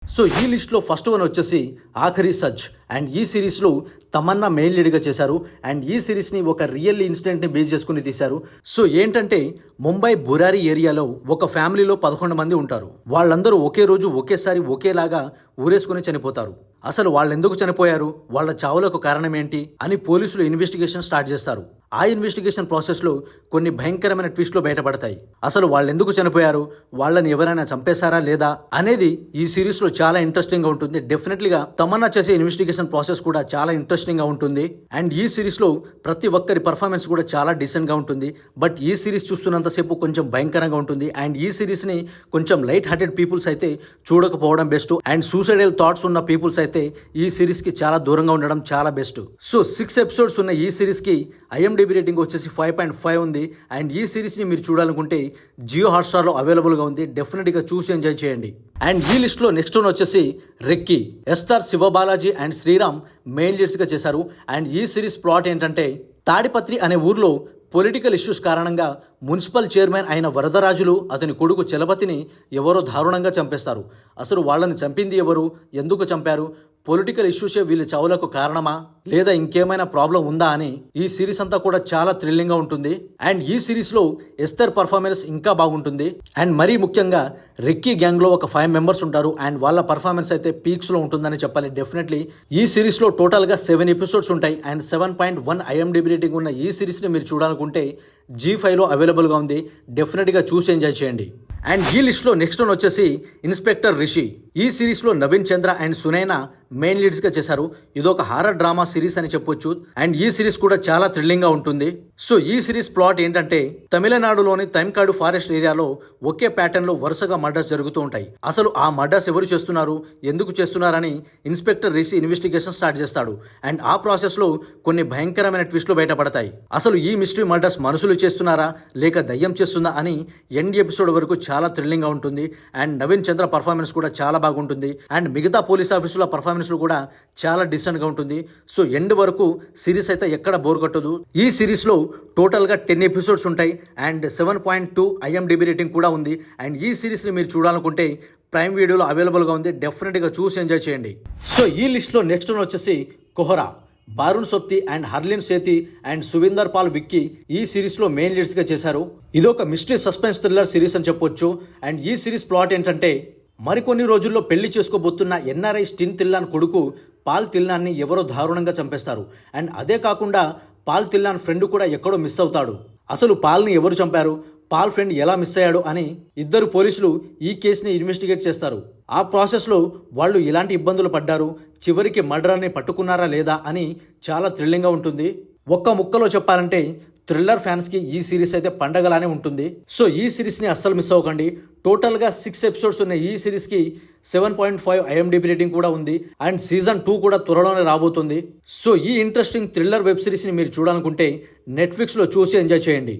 So ఈ లిస్ట్లో first one వచ్చేసి ఆఖరి సజ్. అండ్ ఈ సిరీస్లో తమన్నా మెయిన్ లీడ్గా చేశారు. అండ్ ఈ సిరీస్ని ఒక రియల్ ఇన్సిడెంట్ని బేస్ చేసుకుని తీశారు. సో ఏంటంటే ముంబై బురారి ఏరియాలో ఒక ఫ్యామిలీలో 11 మంది ఉంటారు. వాళ్ళందరూ ఒకే రోజు ఒకేసారి ఒకేలాగా ఊరేసుకుని చనిపోతారు. అసలు వాళ్ళు ఎందుకు చనిపోయారు, వాళ్ళ చావులకు కారణం ఏంటి అని పోలీసులు ఇన్వెస్టిగేషన్ స్టార్ట్ చేస్తారు. ఆ ఇన్వెస్టిగేషన్ ప్రాసెస్లో కొన్ని భయంకరమైన ట్విస్ట్లు బయటపడతాయి. అసలు వాళ్ళు ఎందుకు చనిపోయారు, వాళ్ళని ఎవరైనా చంపేశారా లేదా అనేది ఈ సిరీస్లో చాలా ఇంట్రెస్టింగ్గా ఉంటుంది. డెఫినెట్లీగా తమన్నా చేసే ఇన్వెస్టిగేషన్ ప్రాసెస్ కూడా చాలా ఇంట్రెస్టింగ్గా ఉంటుంది. అండ్ ఈ సిరీస్లో ప్రతి ఒక్కరి పర్ఫార్మెన్స్ కూడా చాలా డీసెంట్గా ఉంటుంది. బట్ ఈ సిరీస్ చూస్తున్నంతసేపు కొంచెం భయంకరంగా ఉంటుంది. అండ్ ఈ సిరీస్ని కొంచెం లైట్ హార్టెడ్ పీపుల్స్ అయితే చూడకపోవడం బెస్ట్. అండ్ సూసైడల్ థాట్స్ ఉన్న పీపుల్స్ అయితే ఈ సిరీస్కి చాలా దూరంగా ఉండడం చాలా బెస్ట్. సో 6 ఎపిసోడ్స్ ఉన్న ఈ సిరీస్కి IMDb రేటింగ్ వచ్చేసి 5.5 ఉంది. అండ్ ఈ సిరీస్ని మీరు చూడాలనుకుంటే జియో హాట్స్టార్లో అవైలబుల్గా ఉంది. డెఫినెట్గా చూసి ఎంజాయ్ చేయండి. అండ్ ఈ లిస్ట్లో నెక్స్ట్ వన్ వచ్చేసి recce. SR Sivabalaji and Sriram main లీడ్స్గా చేశారు. అండ్ ఈ సిరీస్ ప్లాట్ ఏంటంటే తాడిపత్రి అనే ఊర్లో పొలిటికల్ ఇష్యూస్ కారణంగా మున్సిపల్ చైర్మన్ అయిన వరదరాజులు అతని కొడుకు చలపతిని ఎవరో దారుణంగా చంపేస్తారు. అసలు వాళ్ళని చంపింది ఎవరు, ఎందుకు చంపారు, పొలిటికల్ ఇష్యూసే వీళ్ళ చావులకు కారణమా లేదా ఇంకేమైనా ప్రాబ్లం ఉందా అని ఈ సిరీస్ అంతా కూడా చాలా థ్రిల్లింగ్గా ఉంటుంది. అండ్ ఈ సిరీస్లో ఎస్తర్ పర్ఫార్మెన్స్ ఇంకా బాగుంటుంది. అండ్ మరీ ముఖ్యంగా రెక్కీ గ్యాంగ్లో ఒక 5 మెంబర్స్ ఉంటారు. అండ్ వాళ్ళ పర్ఫార్మెన్స్ అయితే పీక్స్లో ఉంటుందని చెప్పాలి. డెఫినెట్లీ ఈ సిరీస్లో టోటల్గా 7 ఎపిసోడ్స్ ఉంటాయి. అండ్ 7.1 IMDb రేటింగ్ ఉన్న ఈ సిరీస్ని మీరు చూడాలనుకుంటే G5లో అవైలబుల్గా ఉంది. డెఫినెట్గా చూసి ఎంజాయ్ చేయండి. అండ్ ఈ లిస్ట్లో నెక్స్ట్ వన్ వచ్చేసి ఇన్స్పెక్టర్ రిషి. ఈ సిరీస్లో నవీన్ చంద్ర అండ్ సునైనా మెయిన్ లీడ్స్గా చేశారు. ఇదొక హారర్ డ్రామా సిరీస్ అని చెప్పొచ్చు. అండ్ ఈ సిరీస్ కూడా చాలా థ్రిల్లింగ్గా ఉంటుంది. సో ఈ సిరీస్ ప్లాట్ ఏంటంటే తమిళనాడులోని తమికాడు ఫారెస్ట్ ఏరియాలో ఒకే ప్యాటర్న్లో వరుసగా మర్డర్స్ జరుగుతూ ఉంటాయి. అసలు ఆ మర్డర్స్ ఎవరు చేస్తున్నారు, ఎందుకు చేస్తున్నారని ఇన్స్పెక్టర్ రిషి ఇన్వెస్టిగేషన్ స్టార్ట్ చేస్తాడు. అండ్ ఆ ప్రాసెస్లో కొన్ని భయంకరమైన ట్విస్ట్లు బయటపడతాయి. అసలు ఈ మిస్టరీ మర్డర్స్ మనుషులు చేస్తున్నారా లేక దయ్యం చేస్తుందా అని ఎండ్ ఎపిసోడ్ వరకు చాలా థ్రిల్లింగ్గా ఉంటుంది. అండ్ నవీన్ చంద్ర పర్ఫార్మెన్స్ కూడా చాలా బాగుంటుంది. అండ్ మిగతా పోలీస్ ఆఫీసుల పర్ఫార్మెన్స్ కూడా చాలా డిసెంట్గా ఉంటుంది. సో ఎండ్ వరకు సిరీస్ అయితే ఎక్కడ బోర్ కొట్టదు. ఈ సిరీస్లో టోటల్గా 10 ఎపిసోడ్స్ ఉంటాయి. అండ్ 7.2 IMDb రేటింగ్ కూడా ఉంది. అండ్ ఈ సిరీస్ని మీరు చూడాలనుకుంటే ప్రైమ్ వీడియోలో అవైలబుల్గా ఉంది. డెఫినెట్గా చూసి ఎంజాయ్ చేయండి. సో ఈ లిస్ట్లో నెక్స్ట్ వన్ వచ్చేసి కోహ్రా. బారుణ్ సోప్తి అండ్ హర్లిన్ సేతి అండ్ సువిందర్ పాల్ విక్కీ ఈ సిరీస్లో మెయిన్ లీడ్స్గా చేశారు. ఇదొక మిస్టరీ సస్పెన్స్ థ్రిల్లర్ సిరీస్ అని చెప్పొచ్చు. అండ్ ఈ సిరీస్ ప్లాట్ ఏంటంటే మరికొన్ని రోజుల్లో పెళ్లి చేసుకోబోతున్న NRI స్టిన్ తిల్లాన్ కొడుకు పాల్ తిల్లాన్ని ఎవరో దారుణంగా చంపేస్తారు. అండ్ అదే కాకుండా పాల్ తిల్లాన్ ఫ్రెండ్ కూడా ఎక్కడో మిస్ అవుతాడు. అసలు పాల్ని ఎవరు చంపారు, పాల్ ఫ్రెండ్ ఎలా మిస్ అయ్యాడు అని ఇద్దరు పోలీసులు ఈ కేసుని ఇన్వెస్టిగేట్ చేస్తారు. ఆ ప్రాసెస్లో వాళ్ళు ఎలాంటి ఇబ్బందులు పడ్డారు, చివరికి మర్డర్ని పట్టుకున్నారా లేదా అని చాలా థ్రిల్లింగ్గా ఉంటుంది. ఒక్క ముక్కలో చెప్పాలంటే థ్రిల్లర్ ఫ్యాన్స్కి ఈ సిరీస్ అయితే పండగలానే ఉంటుంది. సో ఈ సిరీస్ని అస్సలు మిస్ అవ్వకండి. టోటల్గా 6 ఎపిసోడ్స్ ఉన్న ఈ సిరీస్కి 7.5 IMDb రేటింగ్ కూడా ఉంది. అండ్ సీజన్ 2 కూడా త్వరలోనే రాబోతుంది. సో ఈ ఇంట్రెస్టింగ్ థ్రిల్లర్ వెబ్ సిరీస్ని మీరు చూడాలనుకుంటే నెట్ఫ్లిక్స్లో చూసి ఎంజాయ్ చేయండి.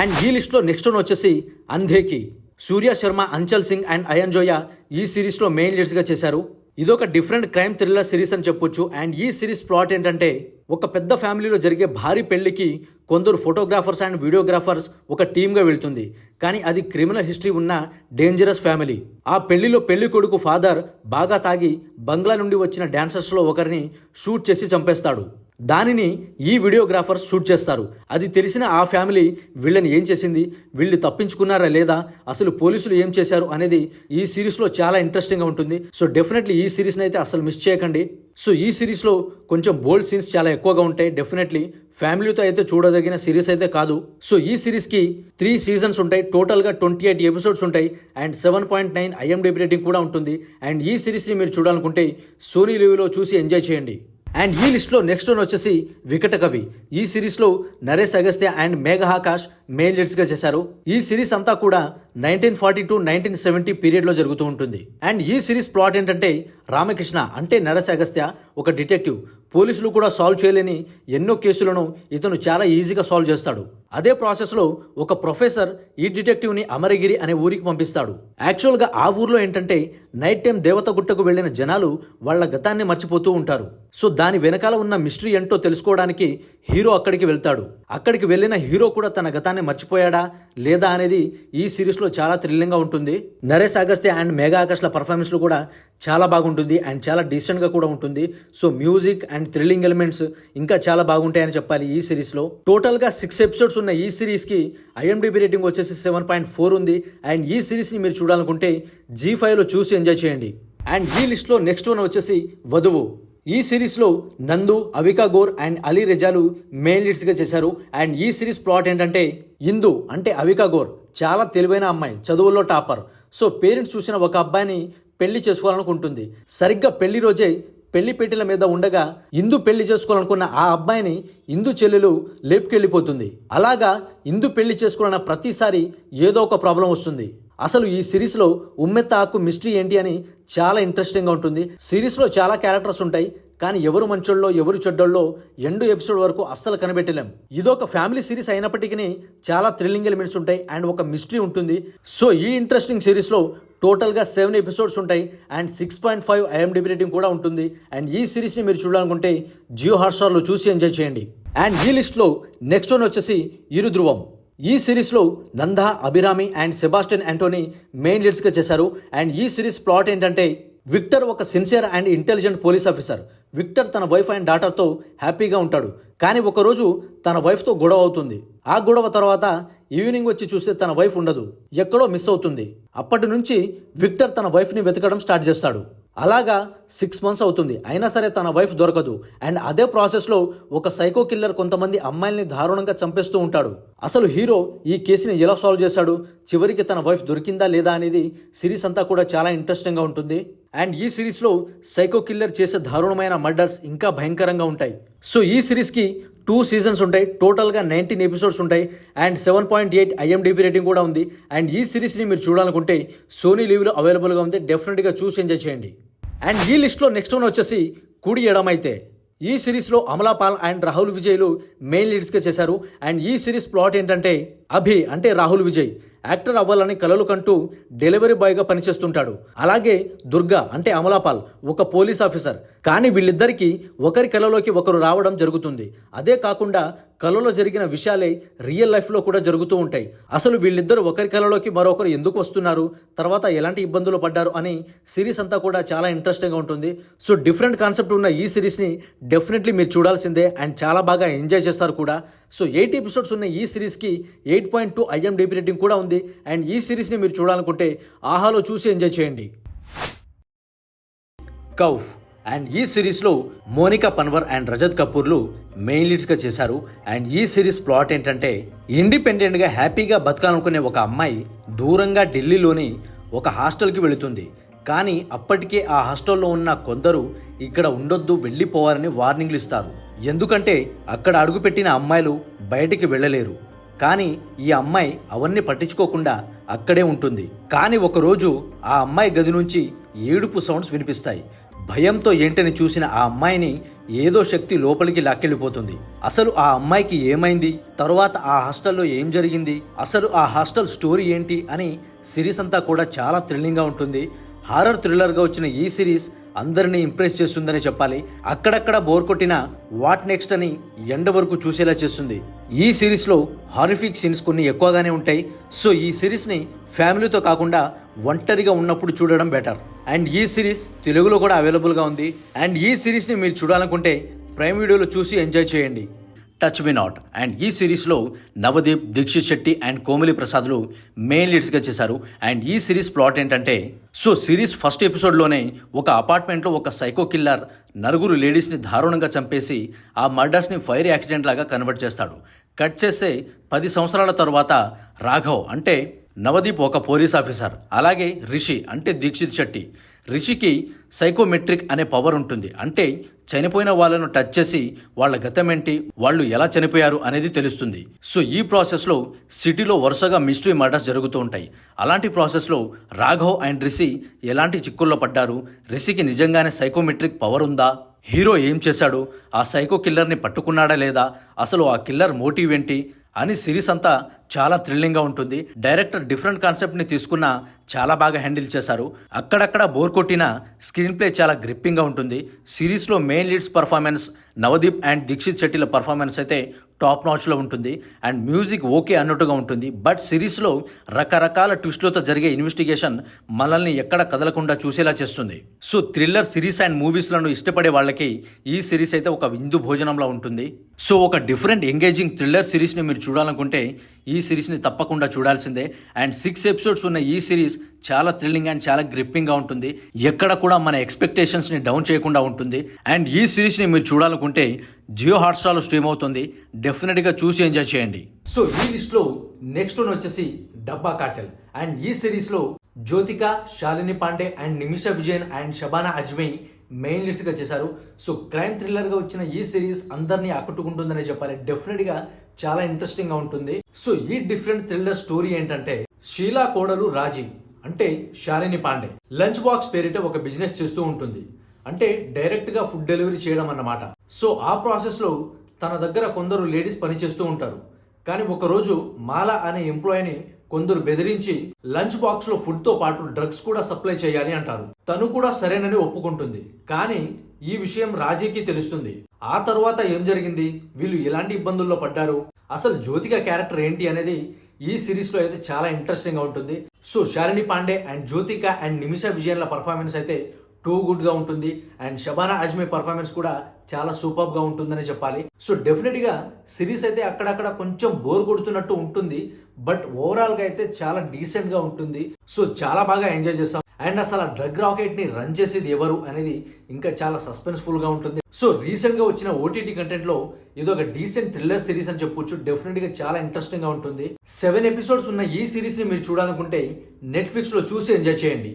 అండ్ ఈ లిస్ట్లో నెక్స్ట్ వన్ వచ్చేసి అంధేకి. సూర్య శర్మ, అంచల్ సింగ్ అండ్ అయాన్ జోయా ఈ సిరీస్లో మెయిన్ లీడ్స్గా చేశారు. ఇదొక డిఫరెంట్ క్రైమ్ థ్రిల్లర్ సిరీస్ అని చెప్పొచ్చు. అండ్ ఈ సిరీస్ ప్లాట్ ఏంటంటే ఒక పెద్ద ఫ్యామిలీలో జరిగే భారీ పెళ్లికి కొందరు ఫోటోగ్రాఫర్స్ అండ్ వీడియోగ్రాఫర్స్ ఒక టీమ్గా వెళ్తుంది. కానీ అది క్రిమినల్ హిస్టరీ ఉన్న డేంజరస్ ఫ్యామిలీ. ఆ పెళ్లిలో పెళ్లి కొడుకు ఫాదర్ బాగా తాగి బంగ్లా నుండి వచ్చిన డాన్సర్స్లో ఒకరిని షూట్ చేసి చంపేస్తాడు. దానిని ఈ వీడియోగ్రాఫర్స్ షూట్ చేస్తారు. అది తెలిసిన ఆ ఫ్యామిలీ వీళ్ళని ఏం చేసింది, వీళ్ళు తప్పించుకున్నారా లేదా, అసలు పోలీసులు ఏం చేశారు అనేది ఈ సిరీస్లో చాలా ఇంట్రెస్టింగ్గా ఉంటుంది. సో డెఫినెట్లీ ఈ సిరీస్ని అయితే అసలు మిస్ చేయకండి. సో ఈ సిరీస్లో కొంచెం బోల్డ్ సీన్స్ చాలా ఎక్కువగా ఉంటాయి. డెఫినెట్లీ ఫ్యామిలీతో అయితే చూడదగిన సిరీస్ అయితే కాదు. సో ఈ సిరీస్కి 3 సీజన్స్ ఉంటాయి. టోటల్గా 28 ఎపిసోడ్స్ ఉంటాయి. అండ్ 7.9 IMDb రేటింగ్ కూడా ఉంటుంది. అండ్ ఈ సిరీస్ని మీరు చూడాలనుకుంటే సోనీ లీవ్లో చూసి ఎంజాయ్ చేయండి. అండ్ ఈ లిస్ట్లో నెక్స్ట్ వన్ వచ్చేసి వికటకవి. ఈ సిరీస్లో Naresh Agastya and Megha Akash main లీడ్స్గా చేశారు. ఈ సిరీస్ అంతా కూడా 1940 to 1970 పీరియడ్లో జరుగుతూ ఉంటుంది. అండ్ ఈ సిరీస్ ప్లాట్ ఏంటంటే రామకృష్ణ అంటే నరేష్ అగస్త్య ఒక డిటెక్టివ్ పోలీసులు కూడా సాల్వ్ చేయలేని ఎన్నో కేసులను ఇతను చాలా ఈజీగా సాల్వ్ చేస్తాడు. అదే ప్రాసెస్లో ఒక ప్రొఫెసర్ ఈ డిటెక్టివ్ని అమరగిరి అనే ఊరికి పంపిస్తాడు. యాక్చువల్గా ఆ ఊర్లో ఏంటంటే నైట్ టైం దేవత గుట్టకు వెళ్ళిన జనాలు వాళ్ళ గతాన్ని మర్చిపోతూ ఉంటారు. సో దాని వెనకాల ఉన్న మిస్టరీ ఏంటో తెలుసుకోవడానికి హీరో అక్కడికి వెళ్తాడు. అక్కడికి వెళ్ళిన హీరో కూడా తన గతాన్ని మర్చిపోయాడా లేదా అనేది ఈ సిరీస్లో చాలా థ్రిల్లింగ్గా ఉంటుంది. నరేష్ అగస్త్య అండ్ మేఘా ఆకాష్ల పర్ఫార్మెన్స్లు కూడా చాలా బాగుంటుంది అండ్ చాలా డీసెంట్గా కూడా ఉంటుంది. So music and thrilling elements ఇంకా చాలా బాగుంటాయని చెప్పాలి ఈ సిరీస్లో. టోటల్గా 6 ఎపిసోడ్స్ ఉన్న ఈ సిరీస్కి IMDb రేటింగ్ వచ్చేసి 7.4 ఉంది. అండ్ ఈ సిరీస్ని మీరు చూడాలనుకుంటే G5లో చూసి ఎంజాయ్ చేయండి. అండ్ ఈ లిస్ట్లో నెక్స్ట్ వన్ వచ్చేసి వధువు. ఈ సిరీస్లో నందు, అవికా గోర్ అండ్ అలీ రెజాలు మెయిన్ లీడ్స్గా చేశారు. అండ్ ఈ సిరీస్ ప్లాట్ ఏంటంటే ఇందు అంటే అవికా గోర్ చాలా తెలివైన అమ్మాయి, చదువుల్లో టాపర్. సో పేరెంట్స్ చూసిన ఒక అబ్బాయిని పెళ్లి చేసుకోవాలనుకుంటుంది. సరిగ్గా పెళ్లి రోజే పెళ్లి పెట్టెల మీద ఉండగా ఇందు పెళ్లి చేసుకోవాలనుకున్న ఆ అబ్బాయిని ఇందు చెల్లెలు లేపుకెళ్ళిపోతుంది. అలాగా ఇందు పెళ్లి చేసుకోవాలన్న ప్రతిసారి ఏదో ఒక ప్రాబ్లం వస్తుంది. అసలు ఈ సిరీస్లో ఉమ్మెత్త ఆకు మిస్టరీ ఏంటి అని చాలా ఇంట్రెస్టింగ్గా ఉంటుంది. సిరీస్లో చాలా క్యారెక్టర్స్ ఉంటాయి, కానీ ఎవరు మంచోళ్ళో ఎవరు చెడ్డోళ్ళో ఎండు ఎపిసోడ్ వరకు అస్సలు కనిపెట్టలేం. ఇదొక ఫ్యామిలీ సిరీస్ అయినప్పటికీ చాలా థ్రిల్లింగ్ ఎలిమెంట్స్ ఉంటాయి అండ్ ఒక మిస్టరీ ఉంటుంది. సో ఈ ఇంట్రెస్టింగ్ సిరీస్లో టోటల్గా 7 ఎపిసోడ్స్ ఉంటాయి అండ్ 6.5 IMDb రేటింగ్ కూడా ఉంటుంది. అండ్ ఈ సిరీస్ని మీరు చూడాలనుకుంటే జియో హాట్స్టార్లో చూసి ఎంజాయ్ చేయండి. అండ్ ఈ లిస్ట్లో నెక్స్ట్ వన్ వచ్చేసి ఇరు ధ్రువం. ఈ సిరీస్లో నందా, అభిరామి అండ్ సెబాస్టియన్ యాంటోనీ మెయిన్ లీడ్స్గా చేశారు. అండ్ ఈ సిరీస్ ప్లాట్ ఏంటంటే విక్టర్ ఒక sincere and intelligent police officer. Victor తన వైఫ్ అండ్ డాటర్తో హ్యాపీగా ఉంటాడు. కానీ ఒకరోజు తన వైఫ్తో గొడవ అవుతుంది. ఆ గొడవ తర్వాత ఈవినింగ్ వచ్చి చూస్తే తన వైఫ్ ఉండదు, ఎక్కడో మిస్ అవుతుంది. అప్పటి నుంచి విక్టర్ తన వైఫ్ని వెతకడం స్టార్ట్ చేస్తాడు. అలాగా 6 months అవుతుంది, అయినా సరే తన వైఫ్ దొరకదు. అండ్ అదే ప్రాసెస్లో ఒక సైకో కిల్లర్ కొంతమంది అమ్మాయిల్ని దారుణంగా చంపేస్తూ ఉంటాడు. అసలు హీరో ఈ కేసుని ఎలా సాల్వ్ చేశాడు, చివరికి తన వైఫ్ దొరికిందా లేదా అనేది సిరీస్ అంతా కూడా చాలా ఇంట్రెస్టింగ్గా ఉంటుంది. అండ్ ఈ సిరీస్లో సైకో కిల్లర్ చేసే దారుణమైన మర్డర్స్ ఇంకా భయంకరంగా ఉంటాయి. సో ఈ సిరీస్కి 2 seasons ఉంటాయి. టోటల్గా 19 ఎపిసోడ్స్ ఉంటాయి అండ్ 7.8 IMDb రేటింగ్ కూడా ఉంది. అండ్ ఈ సిరీస్ని మీరు చూడాలనుకుంటే సోనీ లీవ్లో అవైలబుల్గా ఉంది. డెఫినెట్గా చూసి ఎంజాయ్ చేయండి. అండ్ ఈ లిస్ట్లో నెక్స్ట్ వన్ వచ్చేసి కుడి ఎడమైతే. ఈ సిరీస్లో అమలా పాల్ అండ్ రాహుల్ విజయ్లు మెయిన్ లీడ్స్గా చేశారు. అండ్ ఈ సిరీస్ ప్లాట్ ఏంటంటే అభి అంటే రాహుల్ విజయ్ యాక్టర్ అవ్వాలని కలలు కంటూ డెలివరీ బాయ్గా పనిచేస్తుంటాడు. అలాగే దుర్గా అంటే అమలాపాల్ ఒక పోలీస్ ఆఫీసర్. కానీ వీళ్ళిద్దరికీ ఒకరి కలలోకి ఒకరు రావడం జరుగుతుంది. అదే కాకుండా కలలో జరిగిన విషయాలే రియల్ లైఫ్లో కూడా జరుగుతూ ఉంటాయి. అసలు వీళ్ళిద్దరూ ఒకరి కలలోకి మరొకరు ఎందుకు వస్తున్నారు, తర్వాత ఎలాంటి ఇబ్బందులు పడ్డారు అని సిరీస్ అంతా కూడా చాలా ఇంట్రెస్టింగ్గా ఉంటుంది. సో డిఫరెంట్ కాన్సెప్ట్ ఉన్న ఈ సిరీస్ని డెఫినెట్లీ మీరు చూడాల్సిందే అండ్ చాలా బాగా ఎంజాయ్ చేస్తారు కూడా. సో 8 ఎపిసోడ్స్ ఉన్న ఈ సిరీస్కి 8.2 IMDb రేటింగ్ కూడా ఉంది. అండ్ ఈ సిరీస్ని మీరు చూడాలనుకుంటే ఆహాలో చూసి ఎంజాయ్ చేయండి. కౌఫ్. అండ్ ఈ సిరీస్లో మోనికా పన్వర్ అండ్ రజత్ కపూర్లు మెయిన్ లీడ్స్గా చేశారు. అండ్ ఈ సిరీస్ ప్లాట్ ఏంటంటే ఇండిపెండెంట్గా హ్యాపీగా బతకాలనుకునే ఒక అమ్మాయి దూరంగా ఢిల్లీలోని ఒక హాస్టల్కి వెళుతుంది. కానీ అప్పటికే ఆ హాస్టల్లో ఉన్న కొందరు ఇక్కడ ఉండొద్దు, వెళ్ళిపోవాలని వార్నింగ్లు ఇస్తారు. ఎందుకంటే అక్కడ అడుగుపెట్టిన అమ్మాయిలు బయటికి వెళ్ళలేరు. కానీ ఈ అమ్మాయి అవన్నీ పట్టించుకోకుండా అక్కడే ఉంటుంది. కానీ ఒకరోజు ఆ అమ్మాయి గది నుంచి ఏడుపు సౌండ్స్ వినిపిస్తాయి. భయంతో ఏంటని చూసిన ఆ అమ్మాయిని ఏదో శక్తి లోపలికి లాక్కెళ్ళిపోతుంది. అసలు ఆ అమ్మాయికి ఏమైంది, తరువాత ఆ హాస్టల్లో ఏం జరిగింది, అసలు ఆ హాస్టల్ స్టోరీ ఏంటి అని సిరీస్ అంతా కూడా చాలా థ్రిల్లింగ్గా ఉంటుంది. హారర్ థ్రిల్లర్గా వచ్చిన ఈ సిరీస్ అందరినీ ఇంప్రెస్ చేస్తుందని చెప్పాలి. అక్కడక్కడ బోర్ కొట్టిన వాట్ నెక్స్ట్ అని ఎండ వరకు చూసేలా చేస్తుంది. ఈ సిరీస్లో హారిఫిక్ సీన్స్ కొన్ని ఎక్కువగానే ఉంటాయి. సో ఈ సిరీస్ని ఫ్యామిలీతో కాకుండా ఒంటరిగా ఉన్నప్పుడు చూడడం బెటర్. అండ్ ఈ సిరీస్ తెలుగులో కూడా అవైలబుల్గా ఉంది. అండ్ ఈ సిరీస్ని మీరు చూడాలనుకుంటే ప్రైమ్ వీడియోలో చూసి ఎంజాయ్ చేయండి. Touch me not. అండ్ ఈ సిరీస్లో నవదీప్, దీక్షిత్ శెట్టి అండ్ కోమలి ప్రసాద్లు మెయిన్ లీడ్స్గా చేశారు. అండ్ ఈ సిరీస్ ప్లాట్ ఏంటంటే సో సిరీస్ ఫస్ట్ ఎపిసోడ్లోనే ఒక అపార్ట్మెంట్లో ఒక సైకో కిల్లర్ 9 లేడీస్ని దారుణంగా చంపేసి ఆ మర్డర్స్ని ఫైర్ యాక్సిడెంట్ లాగా కన్వర్ట్ చేస్తాడు. కట్ చేస్తే 10 సంవత్సరాల తర్వాత రాఘవ్ అంటే నవదీప్ ఒక పోలీస్ ఆఫీసర్, అలాగే రిషి అంటే దీక్షిత్ శెట్టి. రిషికి సైకోమెట్రిక్ అనే పవర్ ఉంటుంది. అంటే చనిపోయిన వాళ్ళను టచ్ చేసి వాళ్ళ గతమేంటి, వాళ్ళు ఎలా చనిపోయారు అనేది తెలుస్తుంది. సో ఈ ప్రాసెస్లో సిటీలో వరుసగా మిస్టరీ మర్డర్స్ జరుగుతూ ఉంటాయి. అలాంటి ప్రాసెస్లో రాఘవ్ అండ్ రిషి ఎలాంటి చిక్కుల్లో పడ్డారు, రిషికి నిజంగానే సైకోమెట్రిక్ పవర్ ఉందా, హీరో ఏం చేశాడు, ఆ సైకో కిల్లర్ని పట్టుకున్నాడా లేదా, అసలు ఆ కిల్లర్ మోటివ్ ఏంటి అని సిరీస్ అంతా చాలా థ్రిల్లింగ్గా ఉంటుంది. డైరెక్టర్ డిఫరెంట్ కాన్సెప్ట్ని తీసుకున్న చాలా బాగా హ్యాండిల్ చేశారు. అక్కడక్కడ బోర్ కొట్టిన స్క్రీన్ ప్లే చాలా గ్రిప్పింగ్గా ఉంటుంది. సిరీస్లో main leads performance Navdeep and Deekshith శెట్టిల పర్ఫార్మెన్స్ అయితే టాప్ నాచ్లో ఉంటుంది. అండ్ మ్యూజిక్ ఓకే అన్నట్టుగా ఉంటుంది. బట్ సిరీస్లో రకరకాల ట్విస్ట్లతో జరిగే ఇన్వెస్టిగేషన్ మనల్ని ఎక్కడ కదలకుండా చూసేలా చేస్తుంది. సో థ్రిల్లర్ సిరీస్ అండ్ మూవీస్లను ఇష్టపడే వాళ్ళకి ఈ సిరీస్ అయితే ఒక విందు భోజనంలా ఉంటుంది. సో ఒక డిఫరెంట్ ఎంగేజింగ్ థ్రిల్లర్ సిరీస్ని మీరు చూడాలనుకుంటే ఈ సిరీస్ని తప్పకుండా చూడాల్సిందే. అండ్ 6 ఎపిసోడ్స్ ఉన్న ఈ సిరీస్ చాలా థ్రిల్లింగ్ అండ్ చాలా గ్రిప్పింగ్గా ఉంటుంది. ఎక్కడ కూడా మన ఎక్స్పెక్టేషన్స్ని డౌన్ చేయకుండా ఉంటుంది. అండ్ ఈ సిరీస్ని మీరు చూడాలనుకుంటే జియో హాట్స్టార్లో స్ట్రీమ్ అవుతుంది. డెఫినెట్గా చూసి ఎంజాయ్ చేయండి. సో ఈ లిస్ట్లో నెక్స్ట్ వన్ వచ్చేసి డబ్బా కార్టెల్. అండ్ ఈ సిరీస్లో Jyothika, Shalini Pandey and Nimisha Vijayan and Shabana Azmi main లీడ్స్గా చేశారు. సో క్రైమ్ థ్రిల్లర్గా వచ్చిన ఈ సిరీస్ అందరినీ ఆకట్టుకుంటుందనే చెప్పాలి. డెఫినెట్గా చాలా ఇంట్రెస్టింగ్గా ఉంటుంది. సో ఈ డిఫరెంట్ థ్రిల్లర్ స్టోరీ ఏంటంటే, షీలా కోడలు రాజీ అంటే శాలిని పాండే లంచ్ బాక్స్ పేరిట ఒక బిజినెస్ చేస్తూ ఉంటుంది. అంటే డైరెక్ట్గా ఫుడ్ డెలివరీ చేయడం అన్నమాట. సో ఆ ప్రాసెస్లో తన దగ్గర కొందరు లేడీస్ పనిచేస్తూ ఉంటారు. కానీ ఒకరోజు మాలా అనే ఎంప్లాయీని కొందరు బెదిరించి లంచ్ బాక్స్ లో ఫుడ్ తో పాటు డ్రగ్స్ కూడా సప్లై చేయాలి అంటారు. తను కూడా సరేనని ఒప్పుకుంటుంది. కానీ ఈ విషయం రాజీకి తెలుస్తుంది. ఆ తర్వాత ఏం జరిగింది, వీళ్ళు ఎలాంటి ఇబ్బందుల్లో పడ్డారు, అసలు జ్యోతిక క్యారెక్టర్ ఏంటి అనేది ఈ సిరీస్ లో అయితే చాలా ఇంట్రెస్టింగ్ గా ఉంటుంది. So Shalini Pandey and Jyothika and Nimisha విజయన్ల పర్ఫార్మెన్స్ అయితే టూ గుడ్ గా ఉంటుంది. అండ్ షబానా అజ్మీ పర్ఫార్మెన్స్ కూడా చాలా సూపర్ గా ఉంటుందని చెప్పాలి. సో డెఫినెట్ గా సిరీస్ అయితే అక్కడక్కడ కొంచెం బోర్ కొడుతున్నట్టు ఉంటుంది. బట్ ఓవరాల్ గా అయితే చాలా డీసెంట్ గా ఉంటుంది. సో చాలా బాగా ఎంజాయ్ చేస్తాం. అండ్ అసలు ఆ డ్రగ్ రాకెట్ ని రన్ చేసేది ఎవరు అనేది ఇంకా చాలా సస్పెన్స్ఫుల్ గా ఉంటుంది. సో రీసెంట్ గా వచ్చిన ఓటీటీ కంటెంట్ లో ఇది ఒక డీసెంట్ థ్రిల్లర్ సిరీస్ అని చెప్పొచ్చు. డెఫినెట్ గా చాలా ఇంట్రెస్టింగ్ గా ఉంటుంది. 7 ఎపిసోడ్స్ ఉన్న ఈ సిరీస్ ని మీరు చూడాలనుకుంటే నెట్ఫ్లిక్స్ లో చూసి ఎంజాయ్ చేయండి.